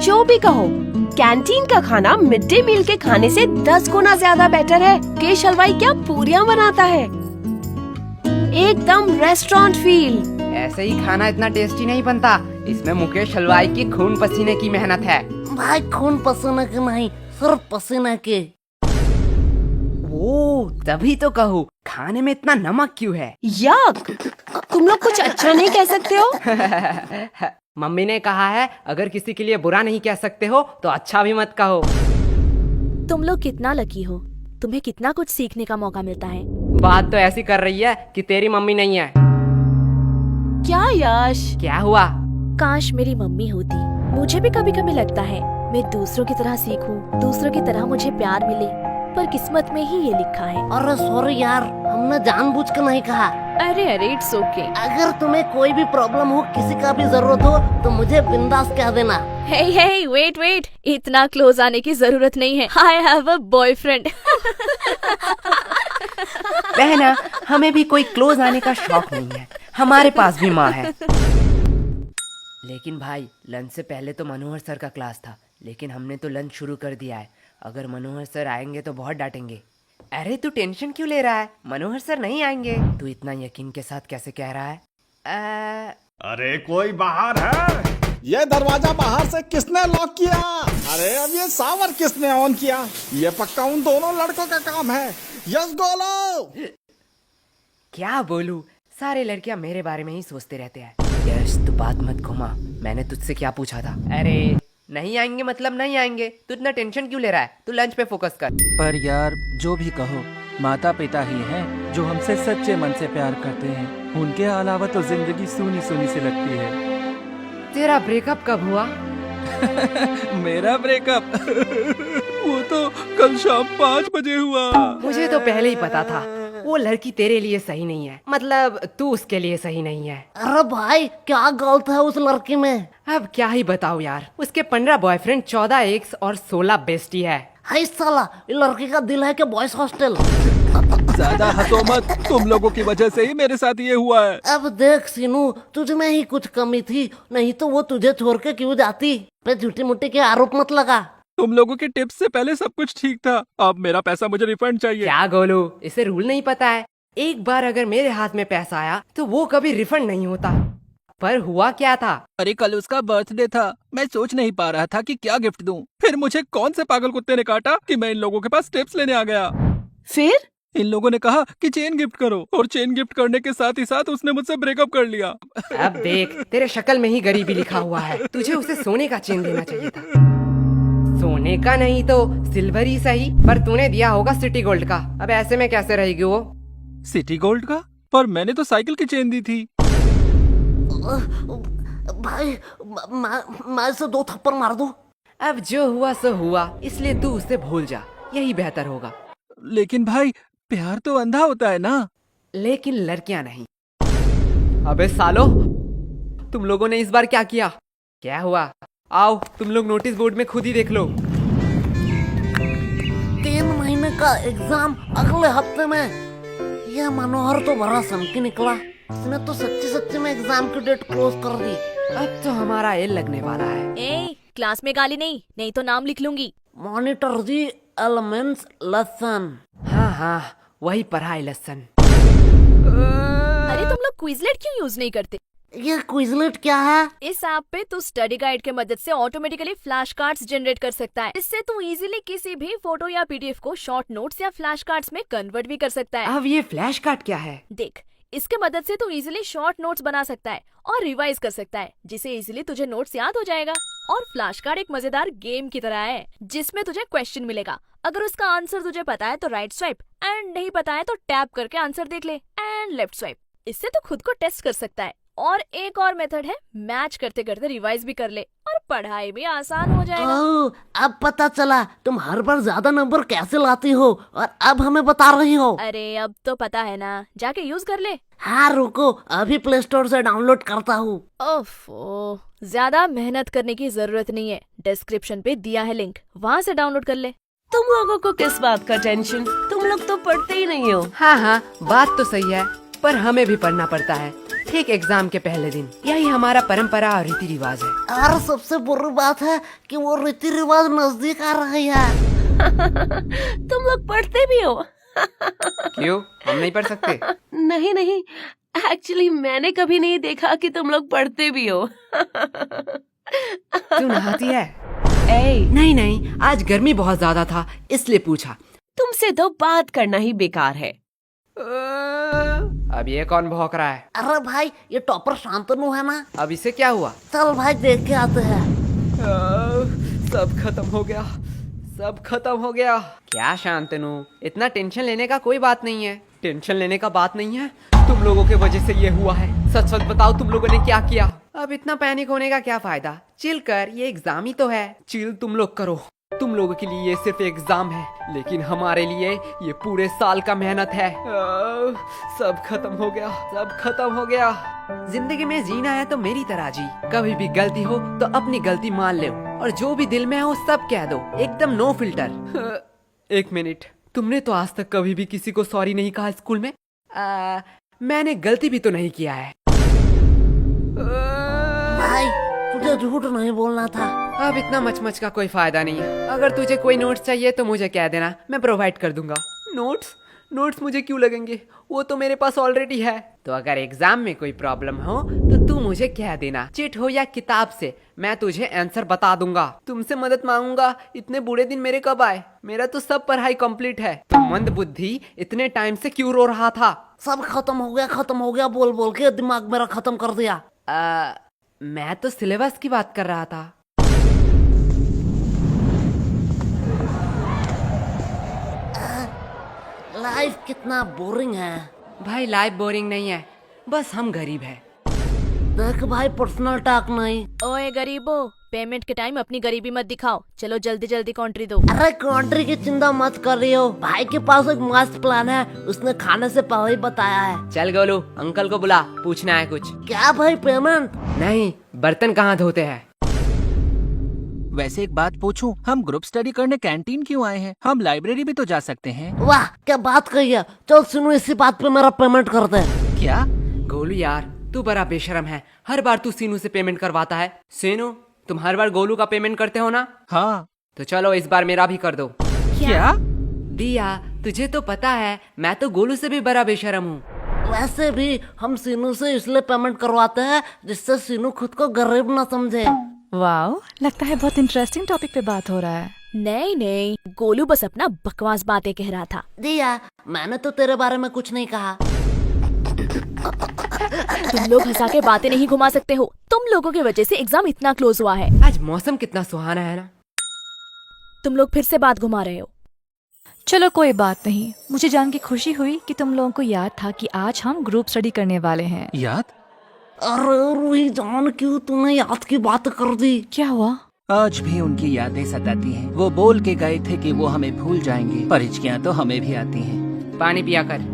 जो भी कहो, कैंटीन का खाना मिड डे मील के खाने से 10 गुना ज्यादा बेटर है। मुकेश हलवाई क्या पूरियां बनाता है, एकदम रेस्टोरेंट फील। ऐसे ही खाना इतना टेस्टी नहीं बनता, इसमें मुकेश हलवाई की खून पसीने की मेहनत है। भाई खून पसीने के नहीं, सिर्फ पसीने के। ओ, तभी तो कहूँ खाने में इतना नमक क्यों है। यक, तुम लोग कुछ अच्छा नहीं कह सकते हो? मम्मी ने कहा है अगर किसी के लिए बुरा नहीं कह सकते हो तो अच्छा भी मत कहो। तुम लोग कितना लकी हो, तुम्हें कितना कुछ सीखने का मौका मिलता है। बात तो ऐसी कर रही है कि तेरी मम्मी नहीं है। क्या यश? क्या हुआ? काश मेरी मम्मी होती। मुझे भी कभी कभी लगता है मैं दूसरों की तरह सीखूं, दूसरों की तरह मुझे प्यार मिले, पर किस्मत में ही ये लिखा है। अरे सॉरी यार, हमने जानबूझ के नहीं कहा। अरे इट्स ओके। अगर तुम्हें कोई भी प्रॉब्लम हो, किसी का भी जरूरत हो तो मुझे बिंदास कह देना। हे वेट, इतना क्लोज आने की जरूरत नहीं है। I have a boyfriend. बहना, हमें भी कोई क्लोज आने का शौक नहीं है, हमारे पास भी माँ है। लेकिन भाई, लंच से पहले तो मनोहर सर का क्लास था, लेकिन हमने तो लंच शुरू कर दिया है। अगर मनोहर सर आएंगे तो बहुत डांटेंगे। अरे तू टेंशन क्यों ले रहा है, मनोहर सर नहीं आएंगे। तू इतना यकीन के साथ कैसे कह रहा है? अरे कोई बाहर है? ये दरवाजा बाहर से किसने लॉक किया? अरे अब ये सावर किसने ऑन किया? ये पक्का उन दोनों लड़कों का काम है। यस गोलो। क्या बोलूं, सारे लड़कियां मेरे बारे में ही सोचते रहते हैं। यश तू बात मत घुमा, मैंने तुझसे क्या पूछा था? अरे नहीं आएंगे मतलब नहीं आएंगे, तू इतना टेंशन क्यों ले रहा है? तू लंच पे फोकस कर। पर यार जो भी कहो, माता पिता ही हैं जो हमसे सच्चे मन से प्यार करते हैं। उनके अलावा तो जिंदगी सूनी सूनी सी लगती है। तेरा ब्रेकअप कब हुआ? मेरा ब्रेकअप वो तो कल शाम 5 बजे हुआ। मुझे तो पहले ही पता था वो लड़की तेरे लिए सही नहीं है, मतलब तू उसके लिए सही नहीं है। अरे भाई क्या गलत है उस लड़की में? अब क्या ही बताओ यार, उसके 15 बॉयफ्रेंड, 14 एक्स और 16 बेस्टी है। हाय साला, ये लड़की का दिल है कि बॉयज हॉस्टल। ज्यादा हंसो मत, तुम लोगों की वजह से ही मेरे साथ ये हुआ है। अब देख सीनू, तुझ में ही कुछ कमी थी, नहीं तो वो तुझे छोड़ के क्यों जाती? पे झूठी मुट्ठी के आरोप मत लगा। तुम लोगों के टिप्स से पहले सब कुछ ठीक था, अब मेरा पैसा मुझे रिफंड चाहिए। क्या गोलू, इसे रूल नहीं पता है? एक बार अगर मेरे हाथ में पैसा आया तो वो कभी रिफंड नहीं होता। पर हुआ क्या था? अरे कल उसका बर्थडे था, मैं सोच नहीं पा रहा था कि क्या गिफ्ट दूं। फिर मुझे कौन से पागल कुत्ते ने काटा कि मैं इन लोगों के पास टिप्स लेने आ गया। फिर इन लोगों ने कहा कि चेन गिफ्ट करो, और चेन गिफ्ट करने के साथ ही साथ उसने मुझसे ब्रेकअप कर लिया। अब देख, तेरे शक्ल में ही गरीबी लिखा हुआ है। तुझे उसे सोने का चेन देना चाहिए था। सोने का नहीं तो सिल्वर ही सही, पर तूने दिया होगा सिटी गोल्ड का। अब ऐसे में कैसे रहेगी वो? सिटी गोल्ड का? पर मैंने तो साइकिल की चेन दी थी। भाई मैं इसे 2 थप्पड़ मार दूं? अब जो हुआ सो हुआ, इसलिए तू उसे भूल जा, यही बेहतर होगा। लेकिन भाई प्यार तो अंधा होता है ना। लेकिन लड़कियां नहीं। अबे सालो, तुम लोगों ने इस बार क्या किया? क्या हुआ? आओ तुम लोग नोटिस बोर्ड में खुद ही देख लो। 3 महीने का एग्जाम अगले हफ्ते में। यह मनोहर तो बड़ा सनकी निकला, इसने तो सच्ची में एग्जाम की डेट क्लोज कर दी। अब तो हमारा एल लगने वाला है। ए, क्लास में गाली नहीं तो नाम लिख लूंगी। Monitor the elements lesson. हाँ, वही पढ़ाई लेसन। अरे तुम लोग क्विजलेट क्यों यूज नहीं करते? ये क्विजलेट क्या है? इस ऐप पे तू स्टडी गाइड के मदद से ऑटोमेटिकली फ्लैश कार्ड्स जनरेट कर सकता है। इससे तू इजीली किसी भी फोटो या पीडीएफ को शॉर्ट नोट्स या फ्लैश कार्ड्स में कन्वर्ट भी कर सकता है। अब ये फ्लैश कार्ड क्या है? देख, इसके मदद से तू इजीली शॉर्ट नोट्स बना सकता है और रिवाइज कर सकता है, जिससे इजीली तुझे नोट्स याद हो जाएगा। और फ्लैश कार्ड एक मजेदार गेम की तरह है, जिसमें तुझे क्वेश्चन मिलेगा। अगर उसका आंसर तुझे पता है तो राइट स्वाइप, एंड नहीं पता है तो टैप करके आंसर देख ले, एंड लेफ्ट स्वाइप। इससे तू खुद को टेस्ट कर सकता है। और एक और मेथड है, मैच करते करते रिवाइज भी कर ले और पढ़ाई भी आसान हो जाएगा। ओह, अब पता चला तुम हर बार ज्यादा नंबर कैसे लाती हो और अब हमें बता रही हो। अरे अब तो पता है ना, जाके यूज कर ले। हाँ रुको, अभी प्ले स्टोर से डाउनलोड करता हूँ। ओफो, ज्यादा मेहनत करने की जरूरत नहीं है, डिस्क्रिप्शन पे दिया है लिंक, वहाँ से डाउनलोड कर ले। तुम लोगों को किस बात का टेंशन? तुम लोग तो पढ़ते ही नहीं हो। हाँ, बात तो सही है, पर हमें भी पढ़ना पड़ता है। ठीक एग्जाम के पहले दिन। यही हमारा परंपरा और रीति रिवाज है। और सबसे बुरी बात है कि वो रीति रिवाज नजदीक आ रही है। तुम लोग पढ़ते भी हो? क्यों, हम नहीं पढ़ सकते? नहीं नहीं, एक्चुअली मैंने कभी नहीं देखा कि तुम लोग पढ़ते भी हो। तू नहाती है? ए, नहीं नहीं, आज गर्मी बहुत ज्यादा था इसलिए पूछा। तुमसे तो बात करना ही बेकार है। अब ये कौन भौंक रहा है? अरे भाई, ये टॉपर शांतनु है ना? अब इसे क्या हुआ? चल भाई देख के आते हैं। सब खत्म हो गया, सब खत्म हो गया। क्या शांतनु, इतना टेंशन लेने का कोई बात नहीं है। टेंशन लेने का बात नहीं है, तुम लोगों के वजह से ये हुआ है। सच सच बताओ, तुम लोगों ने क्या किया? अब इतना पैनिक होने का क्या फायदा? चिल कर, ये एग्जाम ही तो है। चिल तुम लोग करो। तुम लोगों के लिए ये सिर्फ एग्जाम है, लेकिन हमारे लिए ये पूरे साल का मेहनत है। सब खत्म हो गया, सब खत्म हो गया। जिंदगी में जीना है तो मेरी तरह जी। कभी भी गलती हो तो अपनी गलती मान लो, और जो भी दिल में हो सब कह दो, एकदम नो फिल्टर। एक मिनट, तुमने तो आज तक कभी भी किसी को सॉरी नहीं कहा स्कूल में? मैंने गलती भी तो नहीं किया है। भाई तुझे झूठ नहीं बोलना था। अब इतना मचमच का कोई फायदा नहीं है। अगर तुझे कोई नोट्स चाहिए तो मुझे कह देना, मैं प्रोवाइड कर दूंगा। नोट्स? नोट्स मुझे क्यों लगेंगे? वो तो मेरे पास ऑलरेडी है। तो अगर एग्जाम में कोई प्रॉब्लम हो तो तू मुझे कह देना, चिट हो या किताब से, मैं तुझे आंसर बता दूंगा। तुमसे मदद मांगूंगा। इतने बुरे दिन मेरे कब आए? मेरा तो सब पढ़ाई कंप्लीट है। तो मंद बुद्धि इतने टाइम से क्यों रो रहा था? सब खत्म हो गया बोल बोल के दिमाग मेरा खत्म कर दिया। मैं तो सिलेबस की बात कर रहा था। लाइफ कितना बोरिंग है। भाई लाइफ बोरिंग नहीं है, बस हम गरीब हैं। देख भाई, पर्सनल टॉक नहीं। ओए गरीबो, पेमेंट के टाइम अपनी गरीबी मत दिखाओ। चलो जल्दी जल्दी कॉन्ट्री दो। अरे कंट्री की चिंता मत कर रही हो, भाई के पास एक मस्त प्लान है, उसने खाने से पहले ही बताया है। चल गोलू, अंकल को बुला, पूछना है कुछ। क्या भाई, पेमेंट? नहीं, बर्तन कहाँ धोते हैं? वैसे एक बात पूछूं, हम ग्रुप स्टडी करने कैंटीन क्यों आए हैं? हम लाइब्रेरी भी तो जा सकते हैं। वाह क्या बात कही है। चल सुनो, इसी बात पे मेरा पेमेंट कर दे। क्या? गोलू यार, तू बड़ा बेशरम है। हर बार तू सीनू से पेमेंट करवाता है। सीनू, तुम हर बार गोलू का पेमेंट करते हो ना? हाँ। तो चलो इस बार मेरा भी कर दो। क्या? दिया, तुझे तो पता है मैं तो गोलू से भी बड़ा बेशरम हूँ। वैसे भी हम सीनू से इसलिए पेमेंट करवाते हैं जिससे सीनू खुद को गरीब न समझे। वाओ, लगता है बहुत इंटरेस्टिंग टॉपिक पे बात हो रहा है। नहीं नहीं, गोलू बस अपना बकवास बातें कह रहा था। दिया, मैंने तो तेरे बारे में कुछ नहीं कहा। तुम लोग हंसा के बातें नहीं घुमा सकते हो। तुम लोगों की वजह से एग्जाम इतना क्लोज हुआ है। आज मौसम कितना सुहाना है ना। तुम लोग फिर से बात घुमा रहे हो। चलो कोई बात नहीं, मुझे जान के खुशी हुई कि तुम लोगों को याद था कि आज हम ग्रुप स्टडी करने वाले हैं। याद? अरे रूही जान, क्यों तूने याद की बात कर दी? क्या हुआ? आज भी उनकी यादें सताती हैं। वो बोल के गए थे कि वो हमें भूल जाएंगे, पर हिचकियां तो हमें भी आती हैं। पानी पिया कर।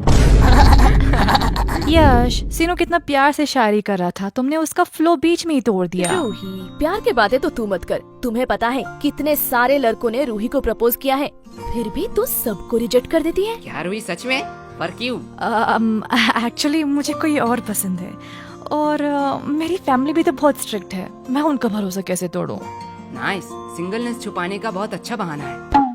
यश, सीनू कितना प्यार से शायरी कर रहा था, तुमने उसका फ्लो बीच में ही तोड़ दिया। रूही, प्यार के बातें तो तू मत कर। तुम्हें पता है कितने सारे लड़कों ने रूही को प्रपोज किया है, फिर भी तू सबको रिजेक्ट कर देती है। क्या रूही, सच में? पर क्यों? एक्चुअली मुझे कोई और पसंद है, और मेरी फैमिली भी तो बहुत स्ट्रिक्ट है। मैं उनका भरोसा कैसे तोड़ूं? नाइस, सिंगलनेस छुपाने का बहुत अच्छा बहाना है।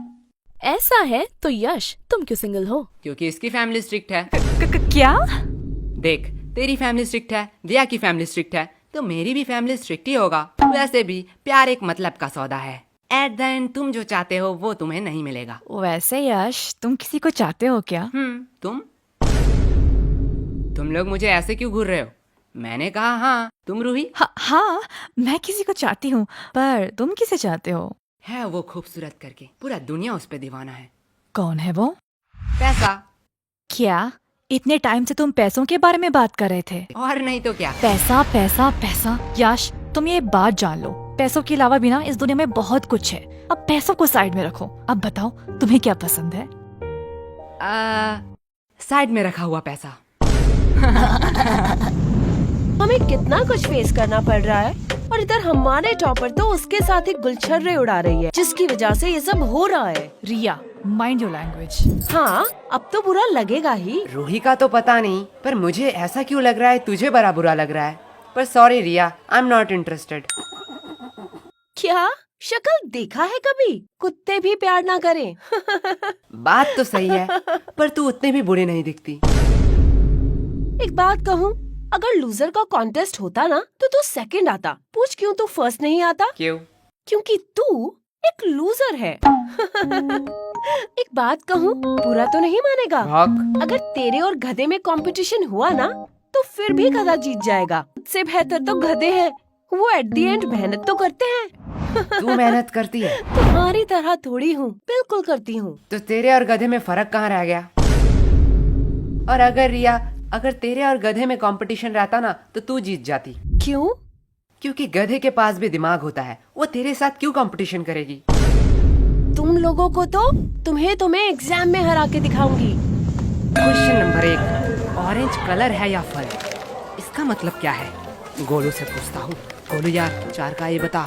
ऐसा है तो यश, तुम क्यों सिंगल हो? क्योंकि इसकी फैमिली स्ट्रिक्ट है। क्या? देख, तेरी फैमिली स्ट्रिक्ट है, दिया की फैमिली स्ट्रिक्ट है, तो मेरी भी फैमिली स्ट्रिक्ट ही होगा। वैसे भी प्यार एक मतलब का सौदा है। एट द एंड तुम जो चाहते हो वो तुम्हें नहीं मिलेगा। वैसे यश, तुम किसी को चाहते हो क्या? तुम लोग मुझे ऐसे क्यों घूर रहे हो? मैंने कहा हाँ। तुम रूही? हाँ, मैं किसी को चाहती हूँ, पर तुम किसे चाहते हो? है वो खूबसूरत करके, पूरा दुनिया उस पे दीवाना है। कौन है वो? पैसा। क्या इतने टाइम से तुम पैसों के बारे में बात कर रहे थे? और नहीं तो क्या। पैसा पैसा पैसा। यश, तुम ये बात जान लो, पैसों के अलावा भी ना इस दुनिया में बहुत कुछ है। अब पैसों को साइड में रखो। अब बताओ तुम्हें क्या पसंद है? साइड में रखा हुआ पैसा। हमें कितना कुछ फेस करना पड़ रहा है, और इधर हमारे टॉपर तो उसके साथ ही गुलछर्रे उड़ा रही है, जिसकी वजह से ये सब हो रहा है। रिया, माइंड योर लैंग्वेज। हाँ, अब तो बुरा लगेगा ही। रूही का तो पता नहीं, पर मुझे ऐसा क्यों लग रहा है तुझे बड़ा बुरा लग रहा है। पर sorry Riya, I am not interested. क्या शक्ल देखा है कभी? कुत्ते भी प्यार ना करें। बात तो सही है, पर तू उतने भी बुरे नहीं दिखती। एक बात कहूँ, अगर लूजर का कॉन्टेस्ट होता ना तो तू सेकंड आता। पूछ क्यों तू फर्स्ट नहीं आता? क्यों? क्योंकि तू एक लूजर है। एक बात कहूँ, बुरा तो नहीं मानेगा? भौक। अगर तेरे और गधे में कंपटीशन हुआ ना तो फिर भी गधा जीत जाएगा। उससे बेहतर तो गधे हैं, वो एट द एंड मेहनत तो करते हैं। तू मेहनत करती है? तुम्हारी तरह थोड़ी हूँ, बिल्कुल करती हूँ। तो तेरे और गधे में फर्क कहाँ रह गया? और अगर रिया, अगर तेरे और गधे में कंपटीशन रहता ना तो तू जीत जाती। क्यों? क्योंकि गधे के पास भी दिमाग होता है, वो तेरे साथ क्यों कंपटीशन करेगी? तुम लोगों को तो तुम्हें एग्जाम में हरा के दिखाऊंगी। क्वेश्चन नंबर 1, ऑरेंज कलर है या फल? इसका मतलब क्या है? गोलू से पूछता हूँ। गोलू यार, 4 का ये बता।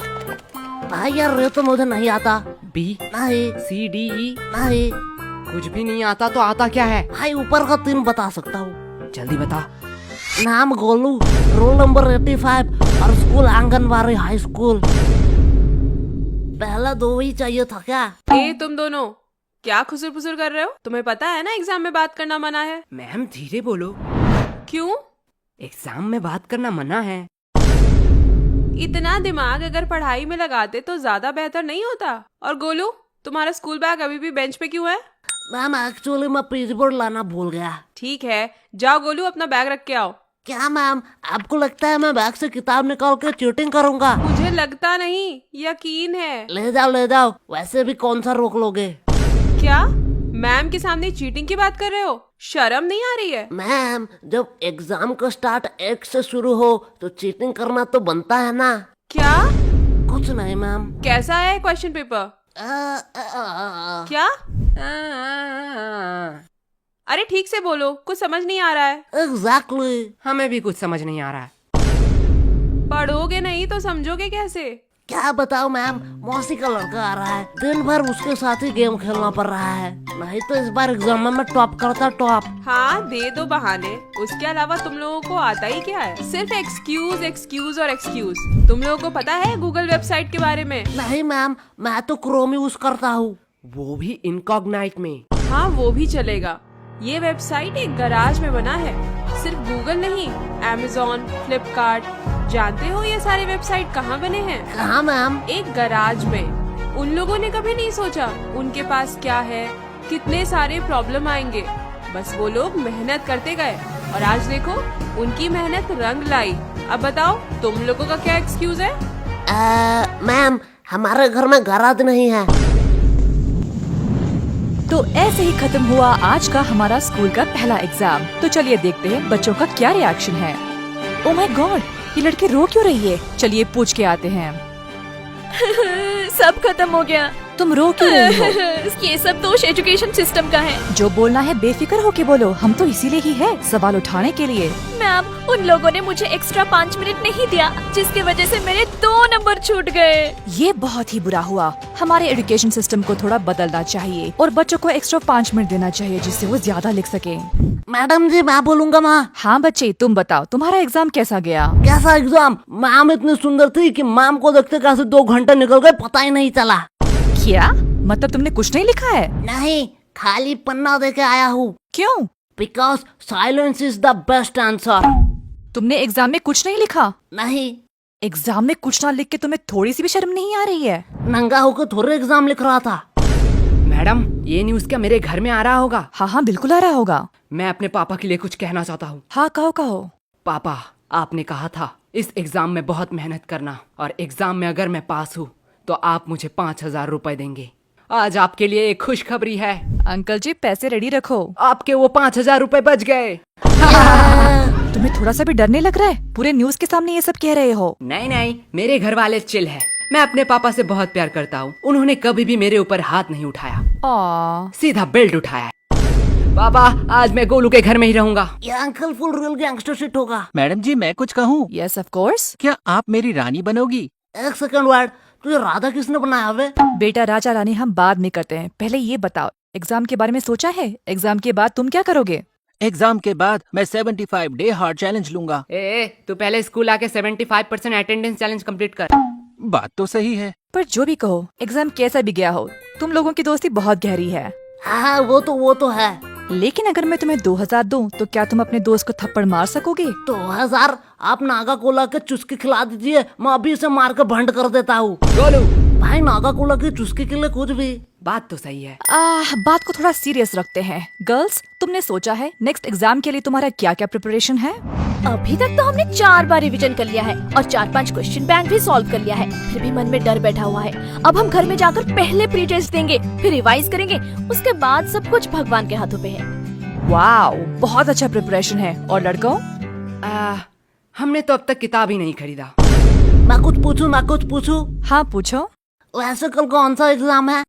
भाई यार ये तो मुझे नहीं आता। बी, नहीं सी, डी, ई? नहीं कुछ भी नहीं आता तो आता क्या है? भाई, ऊपर का 3 बता सकता हूँ। जल्दी बता। नाम गोलू, रोल नंबर 85 और स्कूल आंगनबाड़ी हाई स्कूल। पहला 2 ही चाहिए था क्या? ए तुम दोनों क्या खुसुर फुसुर कर रहे हो? तुम्हें पता है ना एग्जाम में बात करना मना है। मैम धीरे बोलो। क्यों? एग्जाम में बात करना मना है। इतना दिमाग अगर पढ़ाई में लगाते तो ज्यादा बेहतर नहीं होता। और गोलू, तुम्हारा स्कूल बैग अभी भी बेंच पे क्यों है? मैम एक्चुअली मैं पेज बोर्ड लाना भूल गया। ठीक है, जाओ गोलू अपना बैग रख के आओ। क्या मैम, आपको लगता है मैं बैग से किताब निकाल के चीटिंग करूंगा? मुझे लगता नहीं, यकीन है। ले जाओ, वैसे भी कौन सा रोक लोगे? क्या मैम के सामने चीटिंग की बात कर रहे हो? शर्म नहीं आ रही है? मैम, जब एग्जाम का स्टार्ट 1 से शुरू हो तो चीटिंग करना तो बनता है ना। क्या? कुछ नहीं मैम। कैसा है क्वेश्चन पेपर? क्या? अरे ठीक से बोलो, कुछ समझ नहीं आ रहा है। एग्जैक्टली। हमें भी कुछ समझ नहीं आ रहा है। पढ़ोगे नहीं तो समझोगे कैसे? क्या बताओ मैम, मौसी का लड़का आ रहा है, दिन भर उसके साथ ही गेम खेलना पड़ रहा है। नहीं तो इस बार एग्जाम में मैं टॉप करता टॉप। हाँ दे दो बहाने, उसके अलावा तुम लोगों को आता ही क्या है? सिर्फ एक्सक्यूज एक्सक्यूज और एक्सक्यूज। तुम लोगों को पता है गूगल वेबसाइट के बारे में? नहीं मैम, मैं तो क्रोम यूज करता हूँ। वो भी इनकॉग्नाइट में। हाँ वो भी चलेगा। ये वेबसाइट एक गराज में बना है। सिर्फ गूगल नहीं, Amazon, फ्लिपकार्ट, जानते हो ये सारे वेबसाइट कहाँ बने हैं? कहाँ मैम? एक गराज में। उन लोगों ने कभी नहीं सोचा उनके पास क्या है, कितने सारे प्रॉब्लम आएंगे। बस वो लोग मेहनत करते गए और आज देखो उनकी मेहनत रंग लाई। अब बताओ तुम लोगों का क्या एक्सक्यूज है? मैम, हमारे घर में गराज नहीं है। तो ऐसे ही खत्म हुआ आज का हमारा स्कूल का पहला एग्जाम। तो चलिए देखते हैं बच्चों का क्या रिएक्शन है। ओह माय गॉड, ये लड़की रो क्यों रही है? चलिए पूछ के आते हैं। सब खत्म हो गया। तुम रो क्यों रही हो? ये सब दोष एजुकेशन सिस्टम का है। जो बोलना है बेफिक्र होके बोलो, हम तो इसीलिए ही है, सवाल उठाने के लिए। मैम, उन लोगों ने मुझे एक्स्ट्रा 5 मिनट नहीं दिया, जिसकी वजह से मेरे 2 नंबर छूट गए। ये बहुत ही बुरा हुआ। हमारे एजुकेशन सिस्टम को थोड़ा बदलना चाहिए और बच्चों को एक्स्ट्रा 5 मिनट देना चाहिए, जिससे वो ज्यादा लिख सके। मैडम जी, मैं बोलूंगा माँ। हाँ बच्चे, तुम बताओ तुम्हारा एग्जाम कैसा गया? कैसा एग्जाम? मैम इतनी सुंदर थी कि मैम को देखते कैसे 2 घंटे निकल गए पता ही नहीं चला। क्या मतलब तुमने कुछ नहीं लिखा है? नहीं, खाली पन्ना दे के आया हूँ। क्यों? Because silence is the best answer. तुमने एग्जाम में कुछ नहीं लिखा? नहीं। एग्जाम में कुछ ना लिख के तुम्हें थोड़ी सी भी शर्म नहीं आ रही है? नंगा होकर थोड़े एग्जाम लिख रहा था। मैडम, ये न्यूज़ क्या मेरे घर में आ रहा होगा? हाँ हाँ बिल्कुल आ रहा होगा। मैं अपने पापा के लिए कुछ कहना चाहता हूँ। हाँ कहो कहो। पापा, आपने कहा था इस एग्जाम में बहुत मेहनत करना और एग्जाम में अगर मैं पास हूँ तो आप मुझे 5,000 रुपए देंगे। आज आपके लिए एक खुशखबरी है। अंकल जी पैसे रेडी रखो। आपके वो 5,000 रुपए बच गए। तुम्हें थोड़ा सा भी डर नहीं लग रहा है? पूरे न्यूज के सामने ये सब कह रहे हो। नहीं नहीं, मेरे घर वाले चिल है। मैं अपने पापा से बहुत प्यार करता हूँ। उन्होंने कभी भी मेरे ऊपर हाथ नहीं उठाया, सीधा बेल्ट उठाया। पापा, आज मैं गोलू के घर में ही रहूंगा। ये uncle full real gangster shit होगा। मैडम जी, मैं कुछ कहूँ? Yes of course. क्या आप मेरी रानी बनोगी? एक सेकंड वर्ड, तुझे राधा किसने बनाया वे? बेटा राजा रानी हम बाद में करते हैं, पहले ये बताओ एग्जाम के बारे में सोचा है? एग्जाम के बाद तुम क्या करोगे? एग्जाम के बाद मैं 75 डे हार्ड चैलेंज लूंगा। तू पहले स्कूल आके 75% अटेंडेंस चैलेंज कंप्लीट कर। बात तो सही है। पर जो भी कहो, एग्जाम कैसा भी गया हो, तुम लोगों की दोस्ती बहुत गहरी है। हाँ वो तो है। लेकिन अगर मैं तुम्हें 2000 दूं, तो क्या तुम अपने दोस्त को थप्पड़ मार सकोगे? 2000 आप नागा कोला के चुस्की खिला दीजिए, मैं अभी इसे मार के भंड कर देता हूँ। गोलू, भाई नागा कोला की चुस्की के लिए कुछ भी। बात तो सही है। बात को थोड़ा सीरियस रखते हैं। गर्ल्स, तुमने सोचा है नेक्स्ट एग्जाम के लिए तुम्हारा क्या क्या प्रिपरेशन है? अभी तक तो हमने 4 बार रिवीजन कर लिया है और 4-5 क्वेश्चन बैंक भी सॉल्व कर लिया है। फिर भी मन में डर बैठा हुआ है। अब हम घर में जाकर पहले प्री टेस्ट देंगे, फिर रिवाइज करेंगे, उसके बाद सब कुछ भगवान के हाथों पे है। वाओ, बहुत अच्छा प्रिपरेशन है। और लड़कों? हमने तो अब तक किताब ही नहीं खरीदा। मैं कुछ पूछूं? हाँ पूछो। वैसे कल कौन सा एग्जाम है?